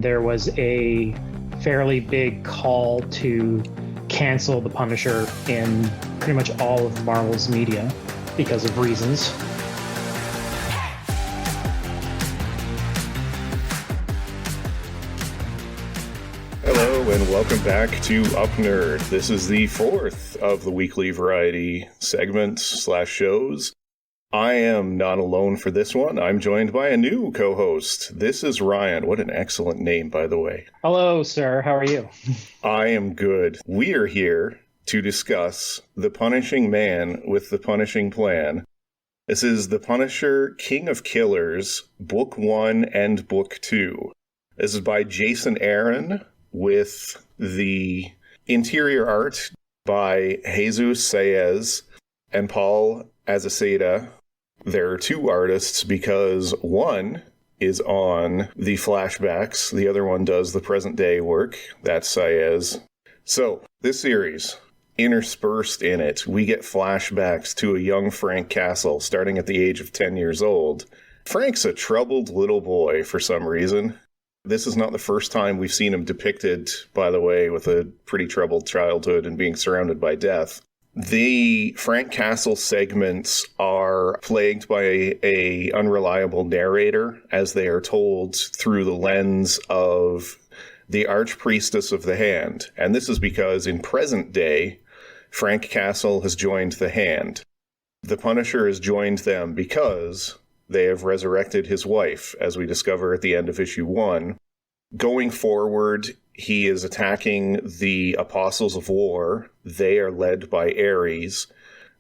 There was a fairly big call to cancel the Punisher in pretty much all of Marvel's media because of reasons. Hello and welcome back to Up Nerd. This is the fourth of the weekly variety segments/shows. I am not alone for this one. I'm joined by a new co-host. This is Ryan. What an excellent name, by the way. Hello, sir. How are you? I am good. We are here to discuss The Punishing Man with the Punishing Plan. This is The Punisher, King of Killers, Book 1 and Book 2. This is by Jason Aaron, with the interior art by Jesus Saez and Paul Azaceta. There are two artists because one is on the flashbacks, the other one does the present day work. That's Saez. So, this series, interspersed in it, we get flashbacks to a young Frank Castle starting at the age of 10 years old. Frank's a troubled little boy for some reason. This is not the first time we've seen him depicted, by the way, with a pretty troubled childhood and being surrounded by death. The Frank Castle segments are plagued by a unreliable narrator, as they are told through the lens of the Archpriestess of the Hand. And this is because in present day, Frank Castle has joined the Hand. The Punisher has joined them because they have resurrected his wife, as we discover at the end of issue 1. Going forward, he is attacking the Apostles of War. They are led by Ares.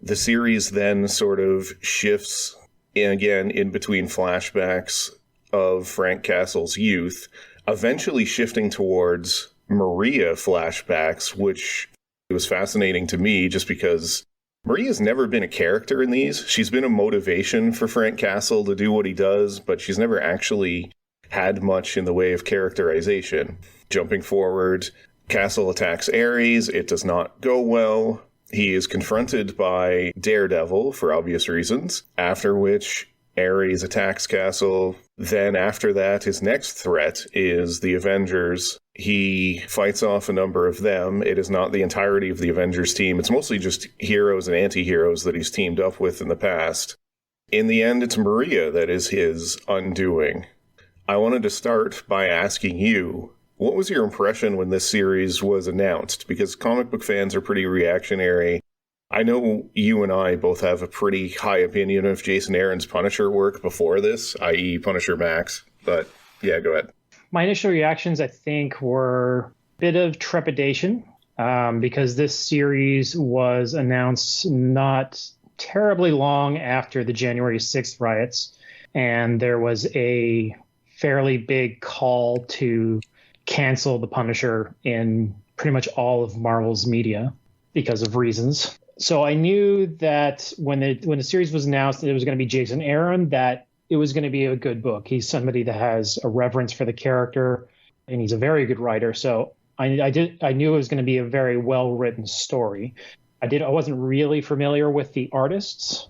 The series then sort of shifts again in between flashbacks of Frank Castle's youth, eventually shifting towards Maria flashbacks, which was fascinating to me just because Maria's never been a character in these. She's been a motivation for Frank Castle to do what he does, but she's never actually had much in the way of characterization. Jumping forward, Castle attacks Ares. It does not go well. He is confronted by Daredevil for obvious reasons, after which Ares attacks Castle. Then after that, his next threat is the Avengers. He fights off a number of them. It is not the entirety of the Avengers team. It's mostly just heroes and anti-heroes that he's teamed up with in the past. In the end, it's Maria that is his undoing. I wanted to start by asking you, what was your impression when this series was announced? Because comic book fans are pretty reactionary. I know you and I both have a pretty high opinion of Jason Aaron's Punisher work before this, i.e. Punisher Max. But yeah, go ahead. My initial reactions, I think, were a bit of trepidation because this series was announced not terribly long after the January 6th riots, and there was a fairly big call to cancel the Punisher in pretty much all of Marvel's media because of reasons. So I knew that when the series was announced that it was going to be Jason Aaron, that it was going to be a good book. He's somebody that has a reverence for the character, and he's a very good writer. So I knew it was going to be a very well-written story. I wasn't really familiar with the artists,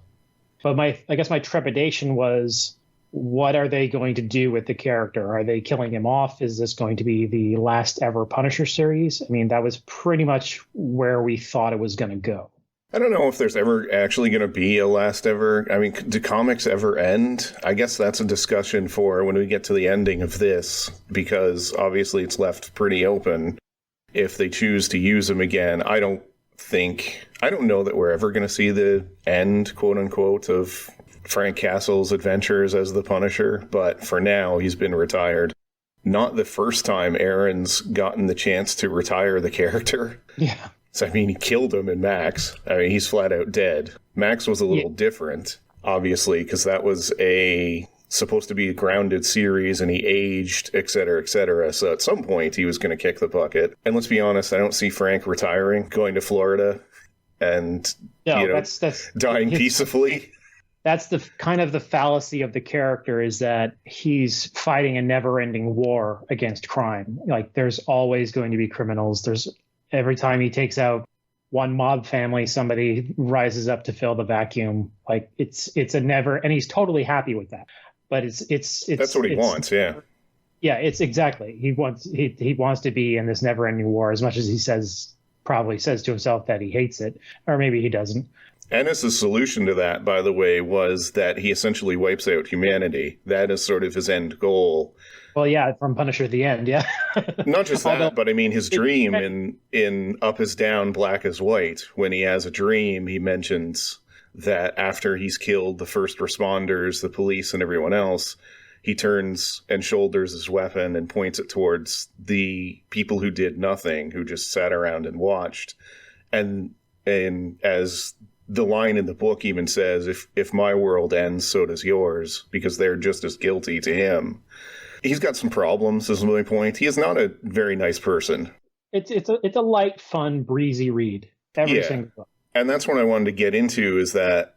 but I guess my trepidation was, what are they going to do with the character? Are they killing him off? Is this going to be the last ever Punisher series? I mean, that was pretty much where we thought it was going to go. I don't know if there's ever actually going to be a last ever. I mean, do comics ever end? I guess that's a discussion for when we get to the ending of this, because obviously it's left pretty open if they choose to use him again. I don't know that we're ever going to see the end, quote unquote, of Frank Castle's adventures as the Punisher, but for now, he's been retired. Not the first time Aaron's gotten the chance to retire the character. Yeah. So, I mean, he killed him in Max. I mean, he's flat out dead. Max was a little different, obviously, because that was supposed to be a grounded series, and he aged, et cetera, et cetera. So at some point, he was going to kick the bucket. And let's be honest, I don't see Frank retiring, going to Florida, and that's dying peacefully. That's the kind of the fallacy of the character, is that he's fighting a never-ending war against crime. Like, there's always going to be criminals. Every time he takes out one mob family, somebody rises up to fill the vacuum. Like, it's a never, and he's totally happy with that. But it's that's what he wants, yeah. Yeah, it's exactly. He wants to be in this never-ending war as much as he probably says to himself that he hates it, or maybe he doesn't. Ennis's solution to that, by the way, was that he essentially wipes out humanity. That is sort of his end goal. Well, yeah, from Punisher the End, yeah. Not just that, but I mean his dream in Up is Down, Black is White, when he has a dream, he mentions that after he's killed the first responders, the police, and everyone else, he turns and shoulders his weapon and points it towards the people who did nothing, who just sat around and watched. And as the line in the book even says, if my world ends, so does yours, because they're just as guilty to him. He's got some problems, is my point. He is not a very nice person. It's a light, fun, breezy read. Every single book. And that's what I wanted to get into, is that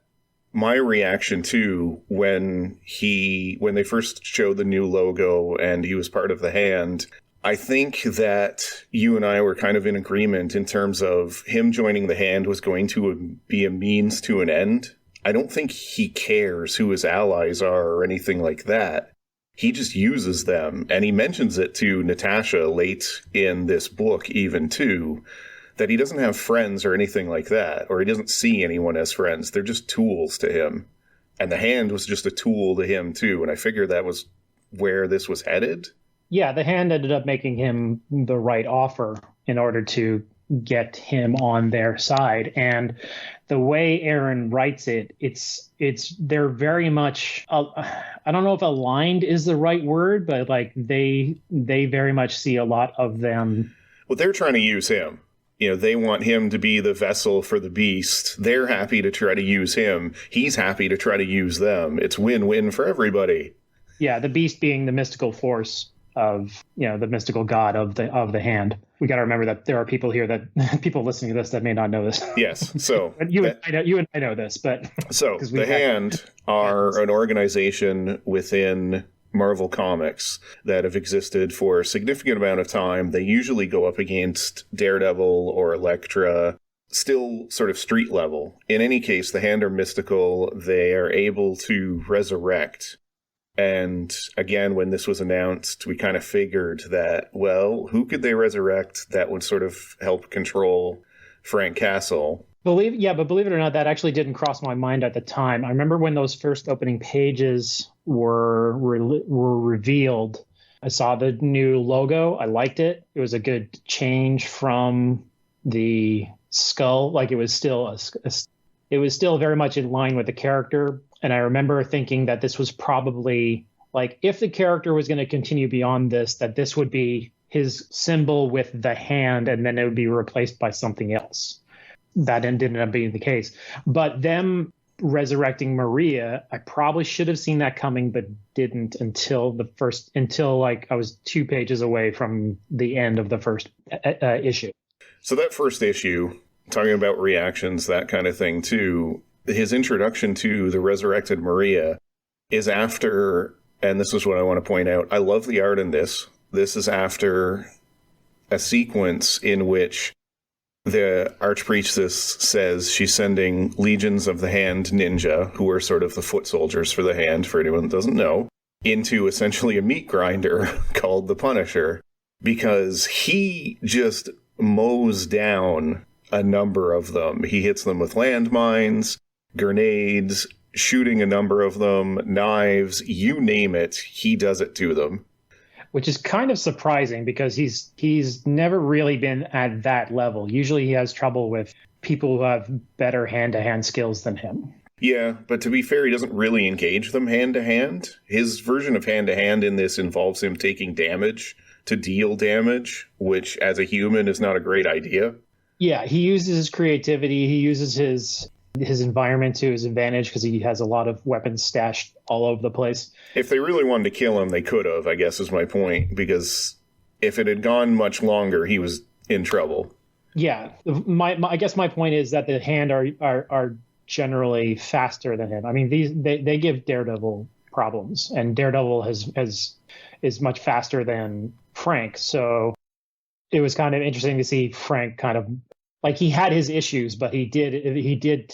my reaction to when they first showed the new logo and he was part of the Hand, I think that you and I were kind of in agreement in terms of him joining the Hand was going to be a means to an end. I don't think he cares who his allies are or anything like that. He just uses them, and he mentions it to Natasha late in this book even too, that he doesn't have friends or anything like that, or he doesn't see anyone as friends. They're just tools to him. And the Hand was just a tool to him too, and I figured that was where this was headed. Yeah, the Hand ended up making him the right offer in order to get him on their side. And the way Aaron writes it's they're very much, I don't know if aligned is the right word, but like they very much see a lot of them. Well, they're trying to use him. You know, they want him to be the vessel for the Beast. They're happy to try to use him. He's happy to try to use them. It's win-win for everybody. Yeah, the Beast being the mystical force of, the mystical god of the Hand. We got to remember that there are people listening to this that may not know this. Yes. So you and I know this, but so the Hand are an organization within Marvel Comics that have existed for a significant amount of time. They usually go up against Daredevil or Elektra, still sort of street level. In any case, the Hand are mystical. They are able to resurrect. And again, when this was announced, we kind of figured that, well, who could they resurrect that would sort of help control Frank Castle? Believe it or not, that actually didn't cross my mind at the time. I remember when those first opening pages were revealed. I saw the new logo. I liked it. It was a good change from the skull. Like it was still very much in line with the character. And I remember thinking that this was probably like, if the character was going to continue beyond this, that this would be his symbol with the Hand, and then it would be replaced by something else. That ended up being the case. But them resurrecting Maria, I probably should have seen that coming, but didn't until like I was 2 pages away from the end of the first issue. So that first issue, talking about reactions, that kind of thing too, his introduction to the resurrected Maria is after, and this is what I want to point out, I love the art in this. This is after a sequence in which the Archpriestess says she's sending legions of the Hand ninja, who are sort of the foot soldiers for the Hand, for anyone that doesn't know, into essentially a meat grinder called the Punisher, because he just mows down a number of them. He hits them with landmines, grenades, shooting a number of them, knives, you name it, he does it to them. Which is kind of surprising because he's never really been at that level. Usually he has trouble with people who have better hand-to-hand skills than him. Yeah, but to be fair, he doesn't really engage them hand-to-hand. His version of hand-to-hand in this involves him taking damage to deal damage, which as a human is not a great idea. Yeah, he uses his creativity. He uses his environment to his advantage because he has a lot of weapons stashed all over the place. If they really wanted to kill him, they could have, I guess is my point, because if it had gone much longer, he was in trouble. Yeah, I guess my point is that the Hand are generally faster than him. I mean, they give Daredevil problems, and Daredevil is much faster than Frank, so it was kind of interesting to see Frank kind of like he had his issues, but he did.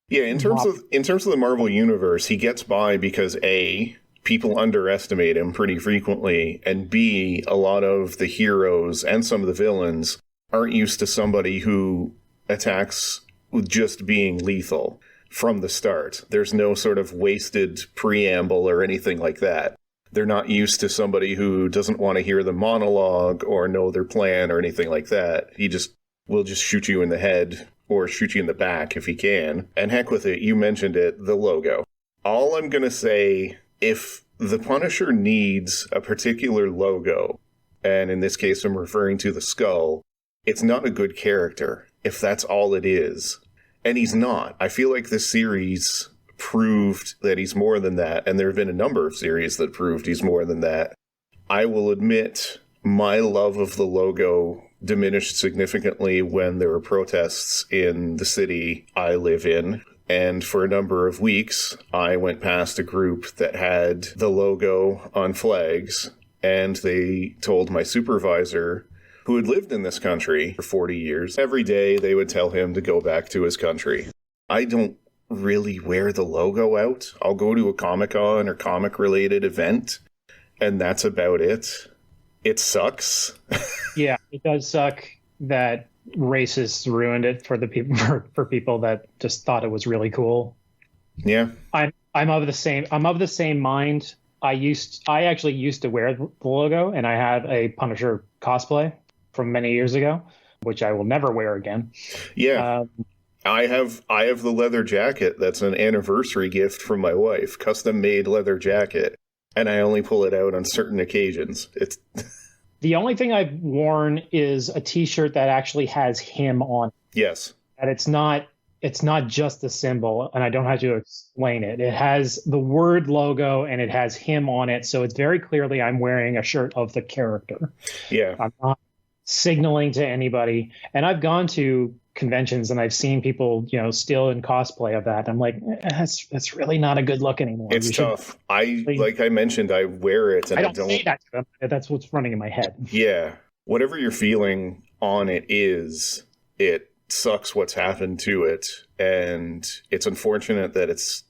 Yeah, in terms of the Marvel universe, he gets by because A, people underestimate him pretty frequently, and B, a lot of the heroes and some of the villains aren't used to somebody who attacks with just being lethal from the start. There's no sort of wasted preamble or anything like that. They're not used to somebody who doesn't want to hear the monologue or know their plan or anything like that. He just will just shoot you in the head or shoot you in the back if he can. And heck with it, you mentioned it, the logo. All I'm going to say, if the Punisher needs a particular logo, and in this case I'm referring to the skull, it's not a good character if that's all it is. And he's not. I feel like this series proved that he's more than that, and there have been a number of series that proved he's more than that. I will admit my love of the logo diminished significantly when there were protests in the city I live in. And for a number of weeks, I went past a group that had the logo on flags, and they told my supervisor, who had lived in this country for 40 years, every day they would tell him to go back to his country. I don't really wear the logo out. I'll go to a Comic-Con or comic-related event, and that's about it. It sucks. Yeah, it does suck that racists ruined it for the people for people that just thought it was really cool. Yeah. I'm of the same mind. I actually used to wear the logo, and I had a Punisher cosplay from many years ago, which I will never wear again. Yeah. I have the leather jacket that's an anniversary gift from my wife, custom made leather jacket, and I only pull it out on certain occasions. It's the only thing I've worn is a t-shirt that actually has him on. Yes. And it's not just a symbol, and I don't have to explain it. It has the word logo and it has him on it, so it's very clearly I'm wearing a shirt of the character. Yeah. I'm not signaling to anybody. And I've gone to conventions and I've seen people, still in cosplay of that. I'm like, that's really not a good look anymore. It's tough. Like I mentioned, I wear it and I don't say that to them. That's what's running in my head. Yeah. Whatever you're feeling on it is, it sucks what's happened to it. And it's unfortunate that it's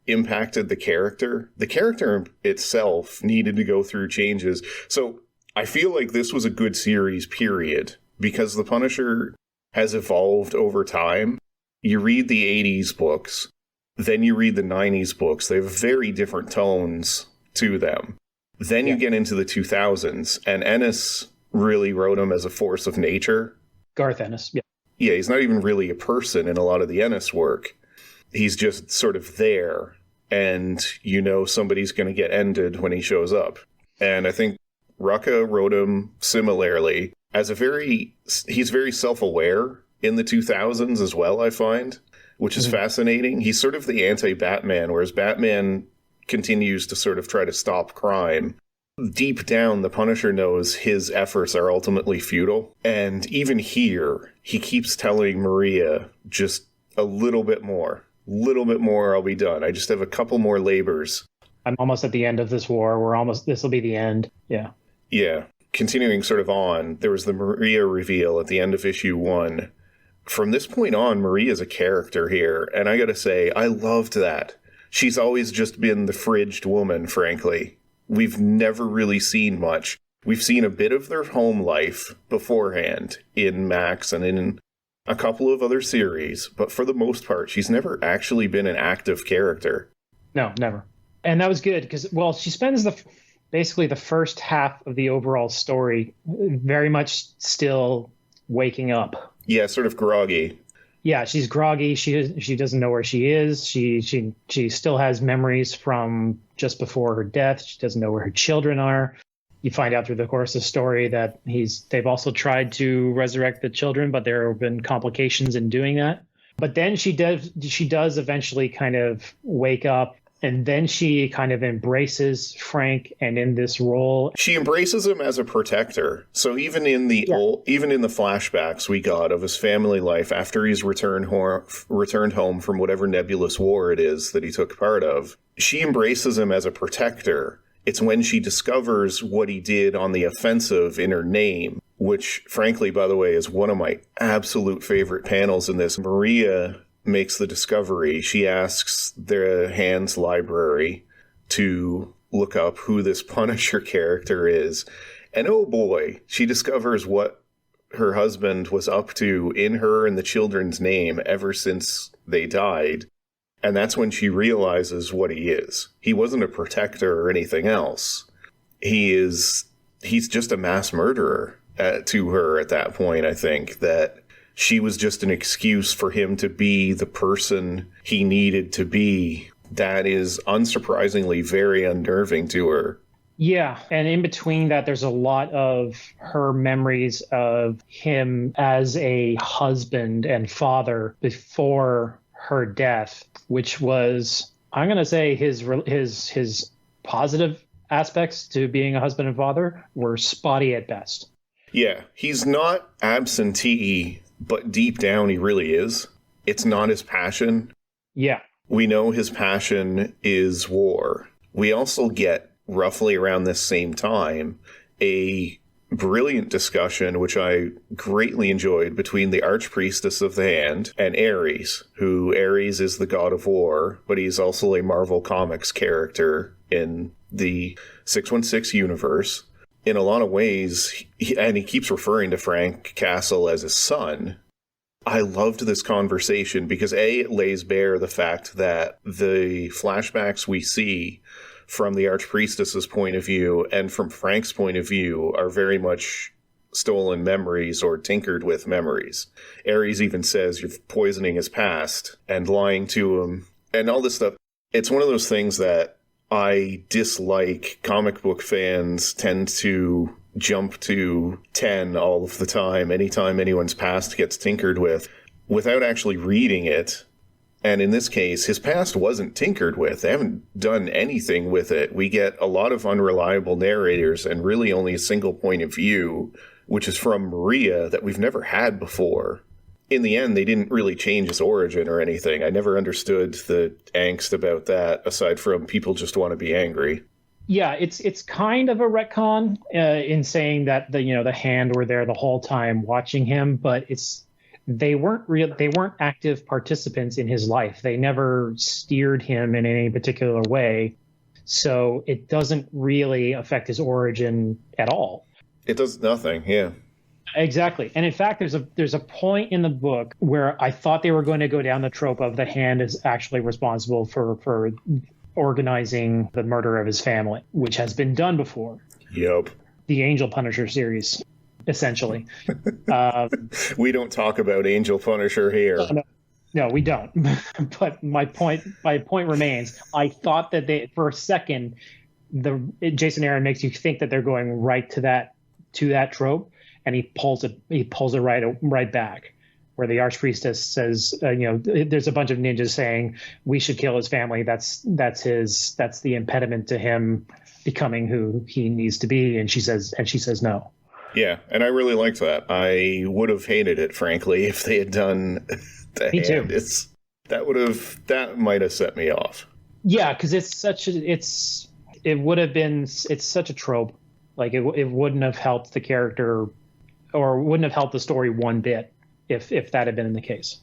impacted the character. The character itself needed to go through changes. So I feel like this was a good series, period, because the Punisher has evolved over time. You read the 80s books, then you read the 90s books. They have very different tones to them. Then you get into the 2000s, and Ennis really wrote him as a force of nature. Garth Ennis, yeah. Yeah, he's not even really a person in a lot of the Ennis work. He's just sort of there, and somebody's going to get ended when he shows up. And I think Rucka wrote him similarly as he's very self-aware in the 2000s as well, I find, which is fascinating. He's sort of the anti-Batman, whereas Batman continues to sort of try to stop crime. Deep down, the Punisher knows his efforts are ultimately futile. And even here, he keeps telling Maria, just a little bit more, I'll be done. I just have a couple more labors. I'm almost at the end of this war. This will be the end. Yeah. Yeah. Continuing sort of on, there was the Maria reveal at the end of issue 1. From this point on, Maria's a character here, and I gotta say, I loved that. She's always just been the fridged woman, frankly. We've never really seen much. We've seen a bit of their home life beforehand in Max and in a couple of other series, but for the most part, she's never actually been an active character. No, never. And that was good, because, she spends basically the first half of the overall story very much still waking up. Yeah, sort of groggy. Yeah, she's groggy. She doesn't know where she is. She still has memories from just before her death. She doesn't know where her children are. You find out through the course of the story that they've also tried to resurrect the children, but there have been complications in doing that. But then she does eventually kind of wake up. And then she kind of embraces Frank, and in this role, she embraces him as a protector. So even in the flashbacks we got of his family life after he's returned home from whatever nebulous war it is that he took part of, she embraces him as a protector. It's when she discovers what he did on the offensive in her name, which, frankly, by the way, is one of my absolute favorite panels in this. Maria makes the discovery. She asks the Hand's library to look up who this Punisher character is. And oh boy, she discovers what her husband was up to in her and the children's name ever since they died. And that's when she realizes what he is. He wasn't a protector or anything else. He's just a mass murderer to her at that point, I think, that she was just an excuse for him to be the person he needed to be. That is unsurprisingly very unnerving to her. Yeah, and in between that, there's a lot of her memories of him as a husband and father before her death, which was, I'm going to say, his positive aspects to being a husband and father were spotty at best. Yeah, he's not absentee, but deep down he really is. It's not his passion. Yeah. We know his passion is war. We also get, roughly around this same time, a brilliant discussion, which I greatly enjoyed, between the Archpriestess of the Hand and Ares, who Ares is the god of war, but he's also a Marvel Comics character in the 616 universe. In a lot of ways, and he keeps referring to Frank Castle as his son. I loved this conversation because A, it lays bare the fact that the flashbacks we see from the Archpriestess's point of view and from Frank's point of view are very much stolen memories or tinkered with memories. Ares even says you're poisoning his past and lying to him and all this stuff. It's one of those things that I dislike. Comic book fans tend to jump to 10 all of the time, anytime anyone's past gets tinkered with, without actually reading it. And in this case, his past wasn't tinkered with. They haven't done anything with it. We get a lot of unreliable narrators and really only a single point of view, which is from Maria, that we've never had before. In the end, they didn't really change his origin or anything. I never understood the angst about that, aside from people just want to be angry. Yeah, it's kind of a retcon in saying that the Hand were there the whole time watching him, but they weren't active participants in his life. They never steered him in any particular way, so it doesn't really affect his origin at all. It does nothing. Yeah. Exactly. And in fact, there's a point in the book where I thought they were going to go down the trope of the Hand is actually responsible for organizing the murder of his family, which has been done before. Yep. The Angel Punisher series, essentially. We don't talk about Angel Punisher here. No, we don't. But my point remains. I thought that for a second, Jason Aaron makes you think that they're going right to that trope, and he pulls it right back, where the Archpriestess says, there's a bunch of ninjas saying we should kill his family. That's the impediment to him becoming who he needs to be. And she says no. Yeah. And I really liked that. I would have hated it, frankly, if they had done the Me Hand. too. That might have set me off. Yeah. Cause it's such a trope. Like it wouldn't have helped the character or wouldn't have helped the story one bit if that had been the case.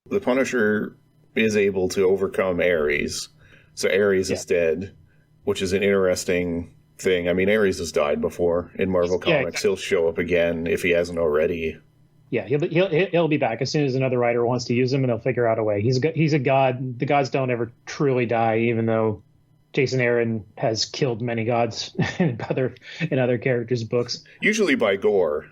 The Punisher is able to overcome Ares. So Ares is dead, which is an interesting thing. I mean, Ares has died before in Marvel Comics. Exactly. He'll show up again if he hasn't already. Yeah, he'll be back as soon as another writer wants to use him, and they'll figure out a way. He's a god. The gods don't ever truly die, even though Jason Aaron has killed many gods in other characters' books. Usually by gore.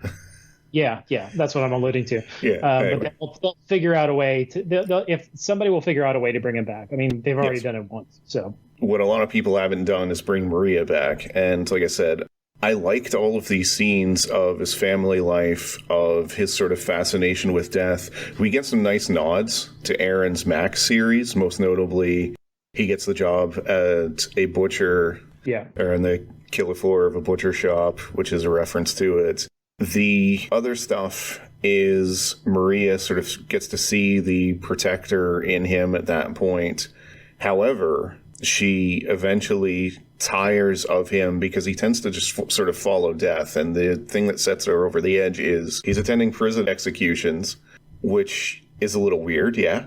Yeah, that's what I'm alluding to. Yeah, anyway. But they'll figure out a way if somebody will figure out a way to bring him back. I mean, they've already done it once. So what a lot of people haven't done is bring Maria back. And like I said, I liked all of these scenes of his family life, of his sort of fascination with death. We get some nice nods to Aaron's Max series. Most notably, he gets the job at a butcher. Yeah. Or on the killer floor of a butcher shop, which is a reference to it. The other stuff is Maria sort of gets to see the protector in him at that point. However, she eventually tires of him because he tends to just sort of follow death. And the thing that sets her over the edge is he's attending prison executions, which is a little weird, yeah.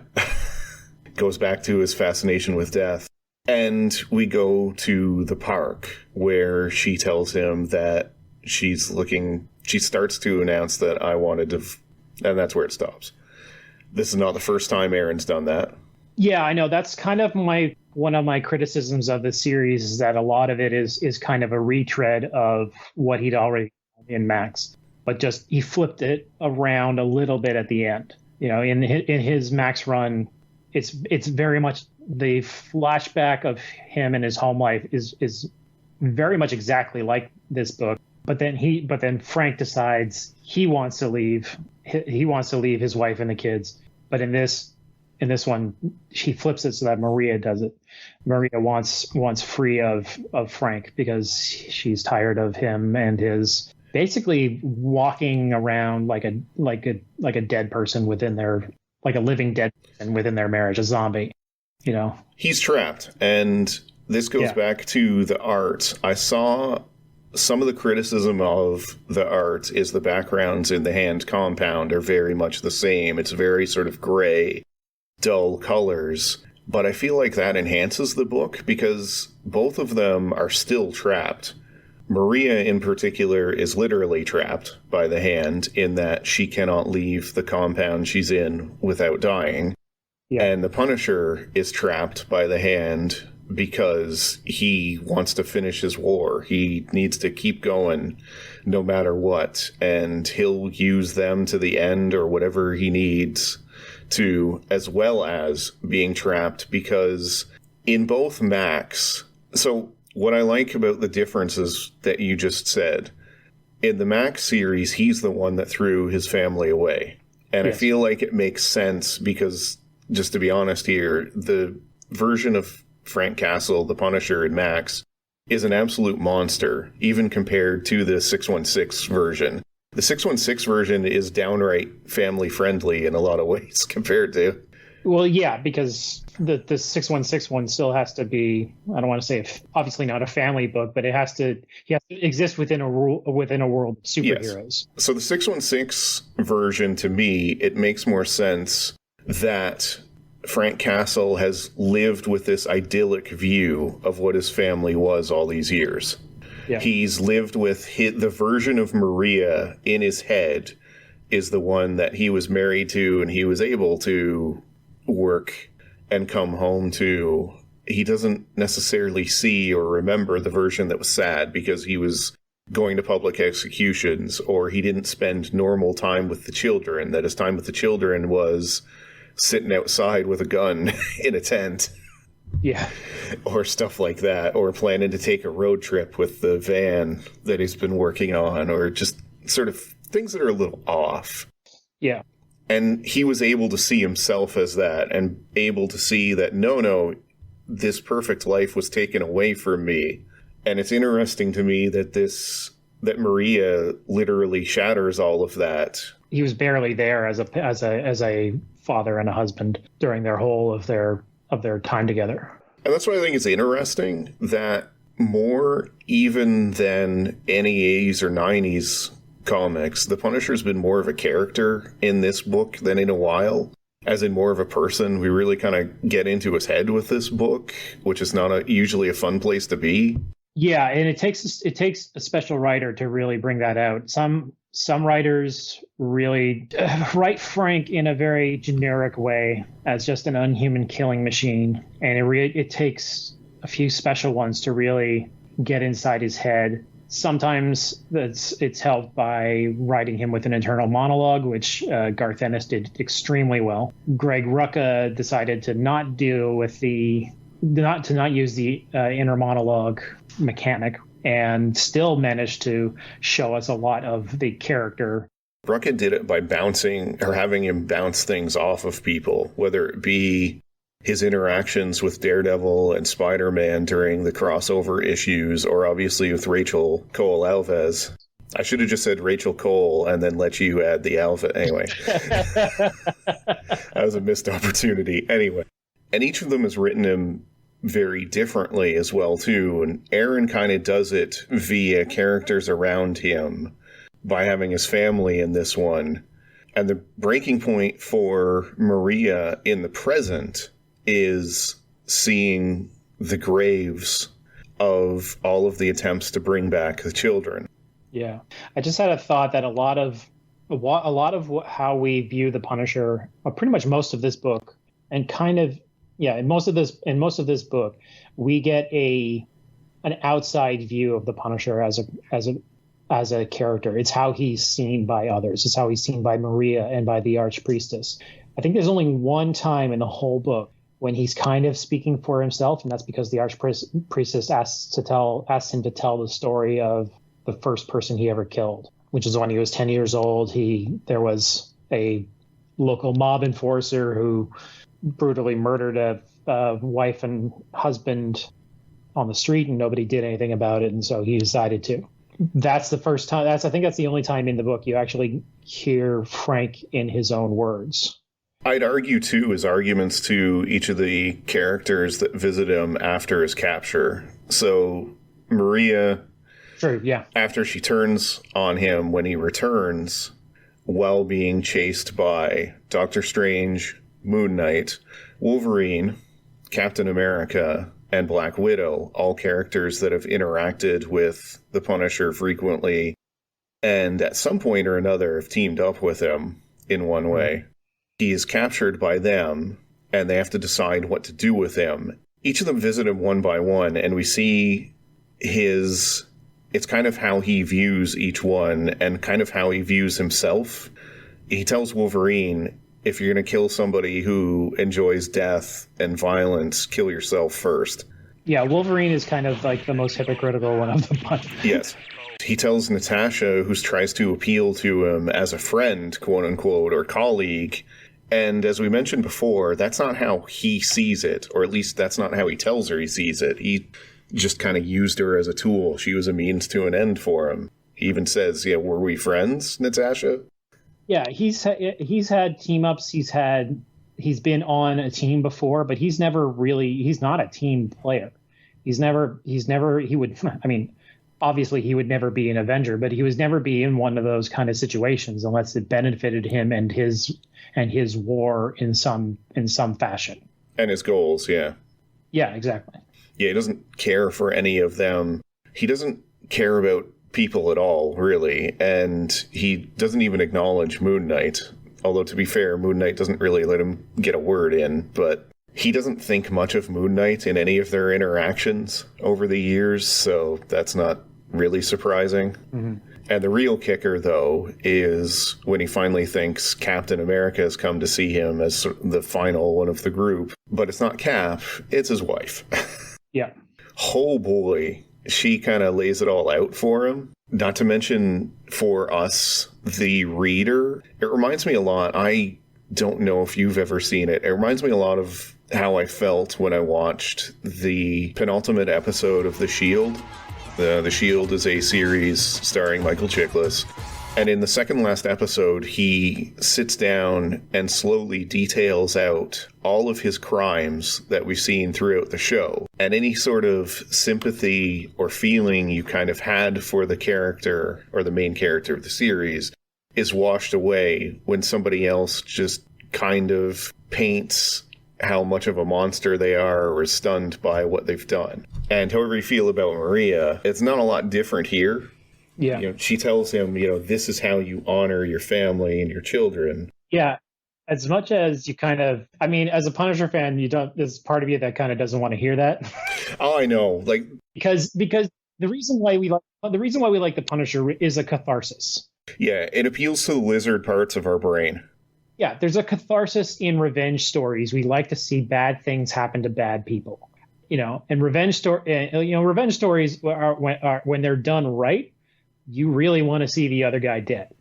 Goes back to his fascination with death. And we go to the park where she tells him that she starts to announce that I wanted to, and that's where it stops. This is not the first time Aaron's done that. Yeah, I know. That's kind of one of my criticisms of the series, is that a lot of it is kind of a retread of what he'd already done in Max, but just he flipped it around a little bit at the end. In his Max run, it's very much the flashback of him and his home life is very much exactly like this book. But then Frank decides he wants to leave. He wants to leave his wife and the kids. But in this one, she flips it so that Maria does it. Maria wants free of Frank because she's tired of him and his basically walking around like a dead person within their, like a living dead person within their marriage, a zombie. He's trapped, and this goes back to the art. I saw some of the criticism of the art is the backgrounds in the Hand compound are very much the same. It's very sort of gray, dull colors. But I feel like that enhances the book because both of them are still trapped. Maria, in particular, is literally trapped by the Hand in that she cannot leave the compound she's in without dying. Yeah. And the Punisher is trapped by the Hand because he wants to finish his war. He needs to keep going no matter what, and he'll use them to the end or whatever he needs to, as well as being trapped because in both Max... So what I like about the differences that you just said, in the Max series, he's the one that threw his family away. And yes. I feel like it makes sense because, just to be honest here, the version of Frank Castle, the Punisher in Max, is an absolute monster, even compared to the 616 version. The 616 version is downright family-friendly in a lot of ways compared to... Well, yeah, because the 616 one still has to be, I don't want to say, obviously not a family book, but he has to exist within a world of superheroes. Yes. So the 616 version, to me, it makes more sense that Frank Castle has lived with this idyllic view of what his family was all these years. Yeah. He's lived with the version of Maria in his head is the one that he was married to and he was able to work and come home to. He doesn't necessarily see or remember the version that was sad because he was going to public executions, or he didn't spend normal time with the children, that his time with the children was sitting outside with a gun in a tent. Yeah. Or stuff like that, or planning to take a road trip with the van that he's been working on, or just sort of things that are a little off. Yeah. And he was able to see himself as that and able to see that, no, this perfect life was taken away from me. And it's interesting to me that Maria literally shatters all of that. He was barely there as a father and a husband during their whole of their time together. And that's why I think it's interesting that more even than NEA's or 90s comics, the Punisher's been more of a character in this book than in a while, as in more of a person. We really kind of get into his head with this book, which is not usually a fun place to be. Yeah, and it takes a special writer to really bring that out. Some writers really write Frank in a very generic way as just an unhuman killing machine, and it takes a few special ones to really get inside his head. Sometimes it's helped by writing him with an internal monologue, which Garth Ennis did extremely well. Greg Rucka decided to not use the inner monologue mechanic, and still managed to show us a lot of the character. Rucka did it by having him bounce things off of people, whether it be his interactions with Daredevil and Spider-Man during the crossover issues, or obviously with Rachel Cole Alves. I should have just said Rachel Cole and then let you add the Alva. Anyway, that was a missed opportunity. Anyway, and each of them has written him very differently as well, too. And Aaron kind of does it via characters around him by having his family in this one. And the breaking point for Maria in the present is seeing the graves of all of the attempts to bring back the children. Yeah. I just had a thought that a lot of how we view the Punisher, pretty much most of this book, and kind of, yeah, in most of this book, we get an outside view of the Punisher as a character. It's how he's seen by others. It's how he's seen by Maria and by the Archpriestess. I think there's only one time in the whole book when he's kind of speaking for himself, and that's because the Archpriestess asks him to tell the story of the first person he ever killed, which is when he was 10 years old. There was a local mob enforcer who brutally murdered a wife and husband on the street, and nobody did anything about it, and so he decided to. That's the first time. I think that's the only time in the book you actually hear Frank in his own words. I'd argue, too, his arguments to each of the characters that visit him after his capture. So, Maria, sure, yeah, after she turns on him when he returns, while being chased by Doctor Strange, Moon Knight, Wolverine, Captain America, and Black Widow, all characters that have interacted with the Punisher frequently, and at some point or another have teamed up with him in one way. He is captured by them, and they have to decide what to do with him. Each of them visit him one by one, and we see it's kind of how he views each one, and kind of how he views himself. He tells Wolverine, if you're going to kill somebody who enjoys death and violence, kill yourself first. Yeah, Wolverine is kind of like the most hypocritical one of the bunch. Yes. He tells Natasha, who tries to appeal to him as a friend, quote unquote, or colleague. And as we mentioned before, that's not how he sees it, or at least that's not how he tells her he sees it. He just kind of used her as a tool. She was a means to an end for him. He even says, yeah, were we friends, Natasha? Yeah, he's had team ups. He's been on a team before, but he's not a team player. Obviously he would never be an Avenger, but he would never be in one of those kind of situations unless it benefited him and his war in some fashion. And his goals, yeah. Yeah, exactly. Yeah, he doesn't care for any of them. He doesn't care about people at all, really, and he doesn't even acknowledge Moon Knight. Although, to be fair, Moon Knight doesn't really let him get a word in, but he doesn't think much of Moon Knight in any of their interactions over the years, so that's not really surprising. Mm-hmm. And the real kicker, though, is when he finally thinks Captain America has come to see him as the final one of the group. But it's not Cap, it's his wife. Yeah. Oh boy, she kind of lays it all out for him. Not to mention, for us, the reader, it reminds me a lot. I don't know if you've ever seen it. It reminds me a lot of how I felt when I watched the penultimate episode of The Shield. The Shield is a series starring Michael Chiklis. And in the second last episode, he sits down and slowly details out all of his crimes that we've seen throughout the show. And any sort of sympathy or feeling you kind of had for the character or the main character of the series is washed away when somebody else just kind of paints how much of a monster they are or is stunned by what they've done. And however you feel about Maria, it's not a lot different here. Yeah. She tells him, this is how you honor your family and your children. Yeah. As much as you kind of, as a Punisher fan, there's part of you that kind of doesn't want to hear that. Oh, I know. Because the reason why we like the Punisher is a catharsis. Yeah, it appeals to the lizard parts of our brain. Yeah, there's a catharsis in revenge stories. We like to see bad things happen to bad people. And revenge stories are when they're done right, you really want to see the other guy dead.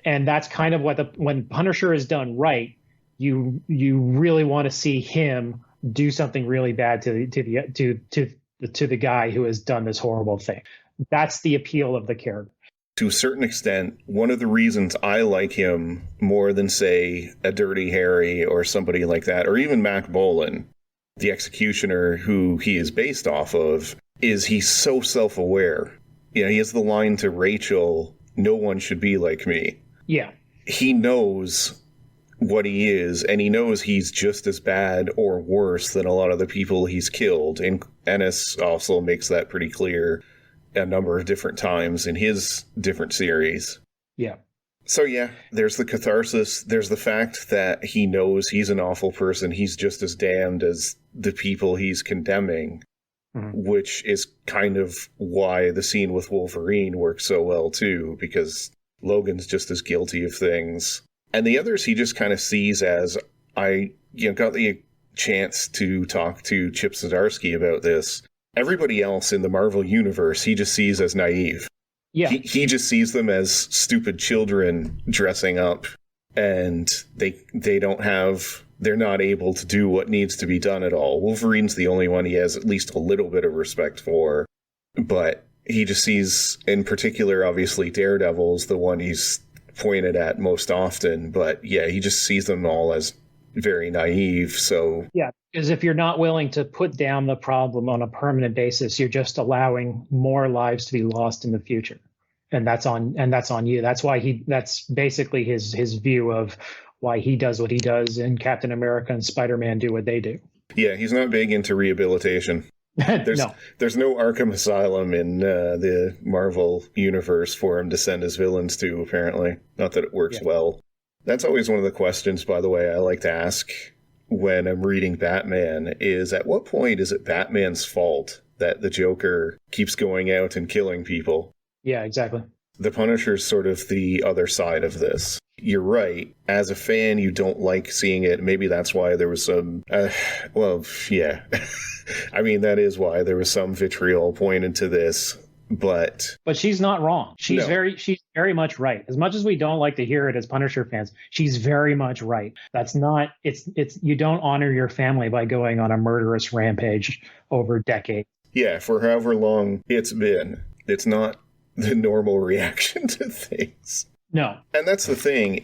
And that's kind of when Punisher is done right, you really want to see him do something really bad to the guy who has done this horrible thing. That's the appeal of the character. To a certain extent, one of the reasons I like him more than, say, a Dirty Harry or somebody like that, or even Mac Bolan, the executioner who he is based off of, is he's so self-aware. He has the line to Rachel, "No one should be like me." Yeah. He knows what he is, and he knows he's just as bad or worse than a lot of the people he's killed, Ennis also makes that pretty clear a number of different times in his different series. Yeah. So yeah, there's the catharsis. There's the fact that he knows he's an awful person. He's just as damned as the people he's condemning, which is kind of why the scene with Wolverine works so well too, because Logan's just as guilty of things. And the others he just kind of sees as, I got the chance to talk to Chip Zdarsky about this. Everybody else in the Marvel universe he just sees as naive. Yeah. He just sees them as stupid children dressing up, and they're not able to do what needs to be done at all. Wolverine's the only one he has at least a little bit of respect for, but he just sees, in particular, obviously, Daredevil's the one he's pointed at most often, but yeah, he just sees them all as very naive. So yeah, because if you're not willing to put down the problem on a permanent basis, you're just allowing more lives to be lost in the future, and that's on you. That's basically his view of why he does what he does, and Captain America and Spider-Man do what they do. Yeah, he's not big into rehabilitation. There's no Arkham Asylum in the Marvel universe for him to send his villains to, apparently. Not that it works well. That's always one of the questions, by the way, I like to ask when I'm reading Batman, is at what point is it Batman's fault that the Joker keeps going out and killing people? Yeah, exactly. The Punisher's sort of the other side of this. You're right. As a fan, you don't like seeing it. Maybe that's why there was some... yeah. I mean, that is why there was some vitriol pointed to this. But she's not wrong. She's very much right. As much as we don't like to hear it as Punisher fans, she's very much right. That's not, it's you don't honor your family by going on a murderous rampage over decades. Yeah, for however long it's been. It's not the normal reaction to things. No. And that's the thing.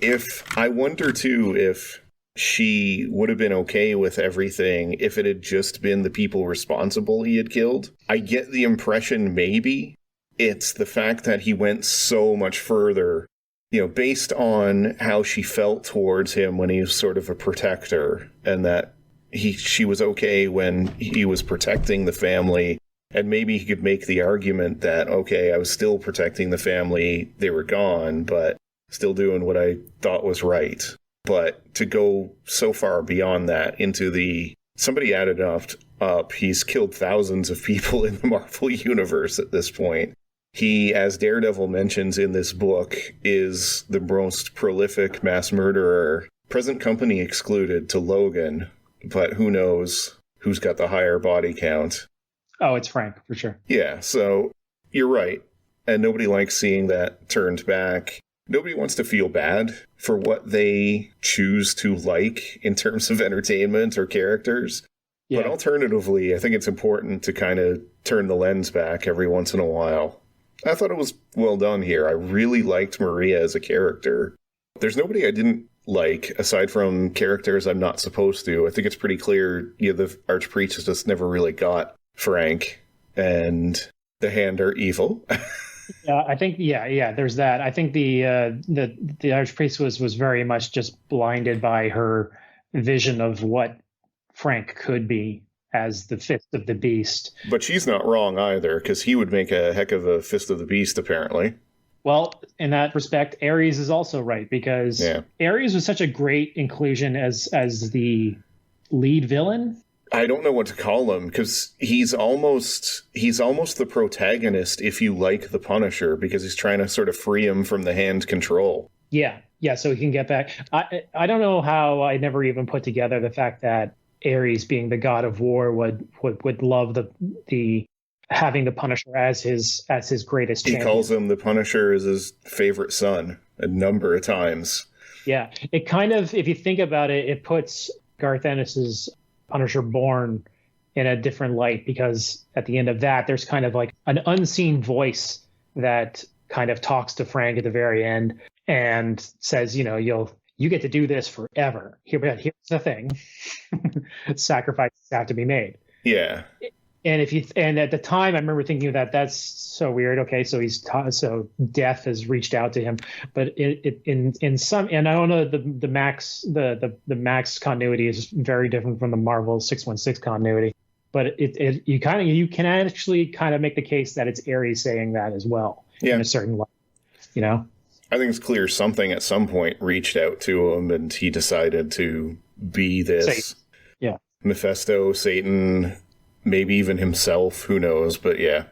I wonder too if she would have been okay with everything if it had just been the people responsible he had killed. I get the impression maybe it's the fact that he went so much further, based on how she felt towards him when he was sort of a protector, and that she was okay when he was protecting the family. And maybe he could make the argument that, okay, I was still protecting the family, they were gone, but still doing what I thought was right. But to go so far beyond that into somebody added up, he's killed thousands of people in the Marvel universe at this point. He, as Daredevil mentions in this book, is the most prolific mass murderer, present company excluded, to Logan, but who knows who's got the higher body count. Oh, it's Frank, for sure. Yeah, so you're right. And nobody likes seeing that turned back. Nobody wants to feel bad for what they choose to like in terms of entertainment or characters. Yeah. But alternatively, I think it's important to kind of turn the lens back every once in a while. I thought it was well done here. I really liked Maria as a character. There's nobody I didn't like, aside from characters I'm not supposed to. I think it's pretty clear the Archpriestess just never really got Frank, and the Hand are evil. Yeah, I think, there's that. I think the Archpriestess was very much just blinded by her vision of what Frank could be as the Fist of the Beast. But she's not wrong either, because he would make a heck of a Fist of the Beast, apparently. Well, in that respect, Ares is also right, because Ares was such a great inclusion as the lead villain. I don't know what to call him, because he's almost the protagonist if you like the Punisher, because he's trying to sort of free him from the Hand control. Yeah, so he can get back. I don't know how I never even put together the fact that Ares, being the god of war, would love the having the Punisher as his greatest champion. He calls him the Punisher as his favorite son a number of times. Yeah, it kind of, if you think about it, it puts Garth Ennis's Punisher Born in a different light, because at the end of that, there's kind of like an unseen voice that kind of talks to Frank at the very end and says, you get to do this forever. Here's the thing. Sacrifices have to be made. Yeah. And at the time, I remember thinking that's so weird. Okay, so so death has reached out to him, but in some, and I don't know, the Max continuity is very different from the Marvel 616 continuity. but you can actually kind of make the case that it's Ares saying that as well in a certain way, you know. I think it's clear something at some point reached out to him, and he decided to be this Mephisto, Satan, maybe even himself. Who knows? But yeah,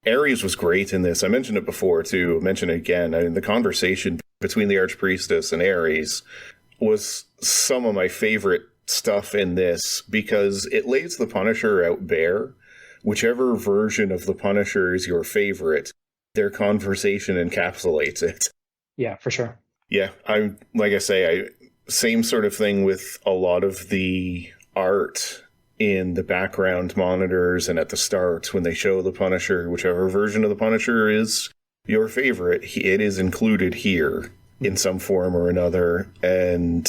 Ares was great in this. I mentioned it before too. I'll mention it again. I mean, the conversation between the Archpriestess and Ares was some of my favorite stuff in this, because it lays the Punisher out bare. Whichever version of the Punisher is your favorite, their conversation encapsulates it. Yeah, for sure. Yeah, same sort of thing with a lot of the art in the background monitors and at the start when they show the Punisher, whichever version of the Punisher is your favorite, it is included here in some form or another. And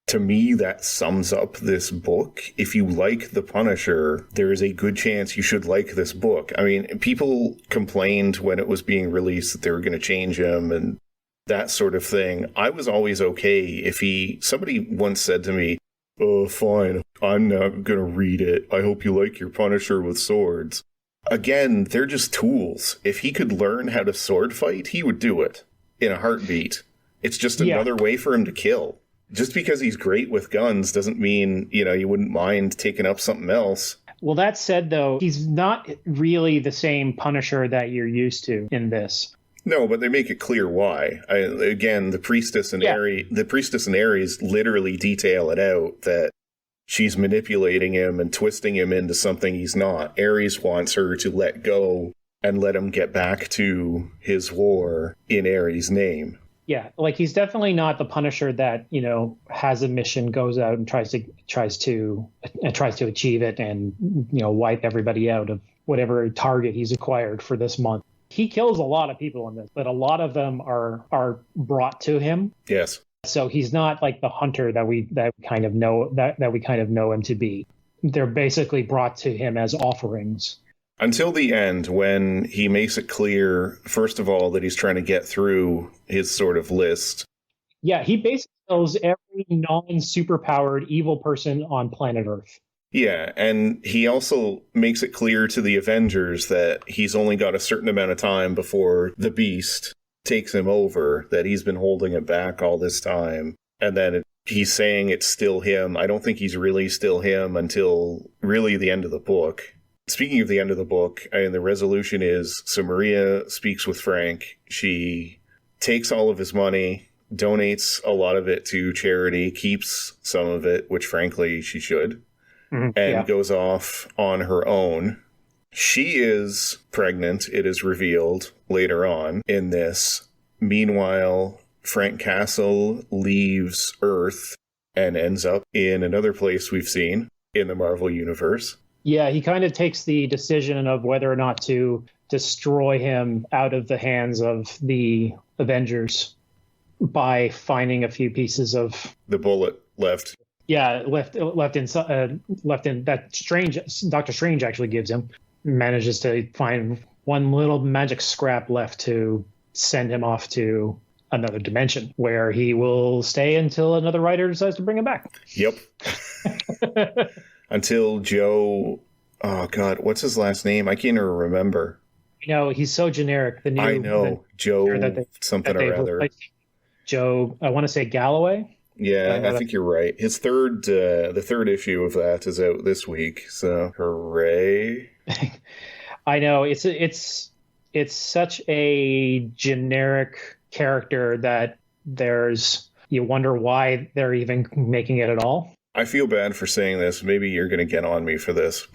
to me, that sums up this book. If you like the Punisher, there is a good chance you should like this book. I mean, people complained when it was being released that they were going to change him and that sort of thing. I was always okay if somebody once said to me, "Oh, fine, I'm not going to read it. I hope you like your Punisher with swords." Again, they're just tools. If he could learn how to sword fight, he would do it in a heartbeat. It's just another way for him to kill. Just because he's great with guns doesn't mean, you wouldn't mind taking up something else. Well, that said, though, he's not really the same Punisher that you're used to in this. No, but they make it clear why. Again, the priestess and Ares literally detail it out that she's manipulating him and twisting him into something he's not. Ares wants her to let go and let him get back to his war in Ares' name. Yeah, like he's definitely not the Punisher that, has a mission, goes out and tries to achieve it and, wipe everybody out of whatever target he's acquired for this month. He kills a lot of people in this, but a lot of them are brought to him. Yes. So he's not like the hunter that we kind of know him to be. They're basically brought to him as offerings. Until the end, when he makes it clear, first of all, that he's trying to get through his sort of list. Yeah, he basically kills every non-superpowered evil person on planet Earth. Yeah, and he also makes it clear to the Avengers that he's only got a certain amount of time before the Beast takes him over, that he's been holding it back all this time. And then he's saying it's still him. I don't think he's really still him until really the end of the book. Speaking of the end of the book, the resolution is, so Maria speaks with Frank. She takes all of his money, donates a lot of it to charity, keeps some of it, which frankly she should, and goes off on her own. She is pregnant, it is revealed later on in this. Meanwhile, Frank Castle leaves Earth and ends up in another place we've seen in the Marvel Universe. Yeah, he kind of takes the decision of whether or not to destroy him out of the hands of the Avengers by finding a few pieces of the bullet left. Yeah, left in that Doctor Strange actually gives him. Manages to find one little magic scrap left to send him off to another dimension where he will stay until another writer decides to bring him back. Yep. Until Joe, oh God, what's his last name? I can't even remember. He's so generic. Joe something or other. Joe, I want to say Galloway. Yeah, I think you're right. His the third issue of that is out this week. So hooray! I know it's such a generic character that you wonder why they're even making it at all. I feel bad for saying this. Maybe you're going to get on me for this,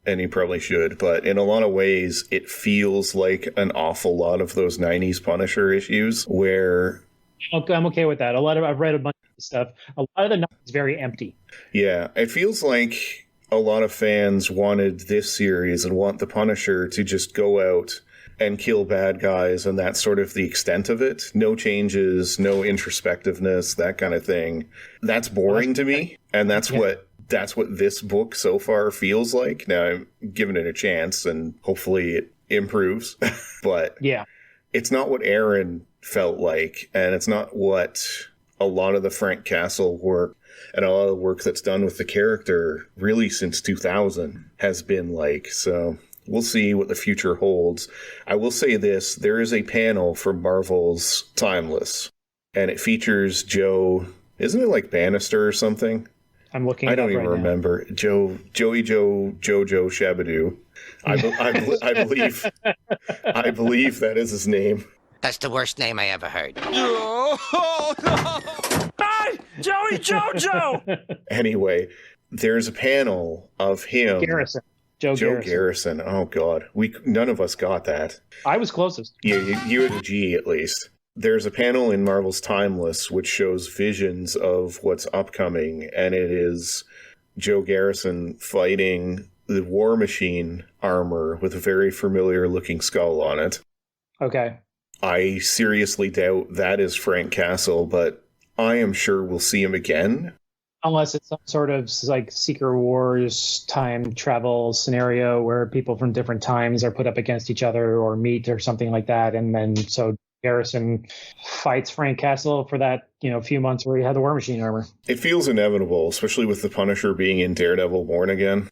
and you probably should. But in a lot of ways, it feels like an awful lot of those 90s Punisher issues where... I'm okay with that. I've read a bunch of stuff. A lot of the 90s is very empty. Yeah, it feels like a lot of fans wanted this series and want the Punisher to just go out and kill bad guys, and that's sort of the extent of it. No changes, no introspectiveness, that kind of thing. That's boring to me, and that's what this book so far feels like. Now, I'm giving it a chance, and hopefully it improves. But yeah, it's not what Aaron felt like, and it's not what a lot of the Frank Castle work and a lot of the work that's done with the character really since 2000 has been like. So we'll see what the future holds. I will say this, there is a panel from Marvel's Timeless, and it features Joe, isn't it like Bannister or something? I'm looking. I don't even remember. Joey Jojo Shabadoo. I believe that is his name. That's the worst name I ever heard. Oh, no! Hi, Joey Jojo! Anyway, there's a panel of him. Garrison. Joe Garrison. Oh, God. None of us got that. I was closest. Yeah, you had a G at least. There's a panel in Marvel's Timeless which shows visions of what's upcoming, and it is Joe Garrison fighting the War Machine armor with a very familiar-looking skull on it. Okay. I seriously doubt that is Frank Castle, but I am sure we'll see him again. Unless it's some sort of like Secret Wars time travel scenario where people from different times are put up against each other or meet or something like that, and then so Garrison fights Frank Castle for that, few months where he had the War Machine armor. It feels inevitable, especially with the Punisher being in Daredevil Born Again.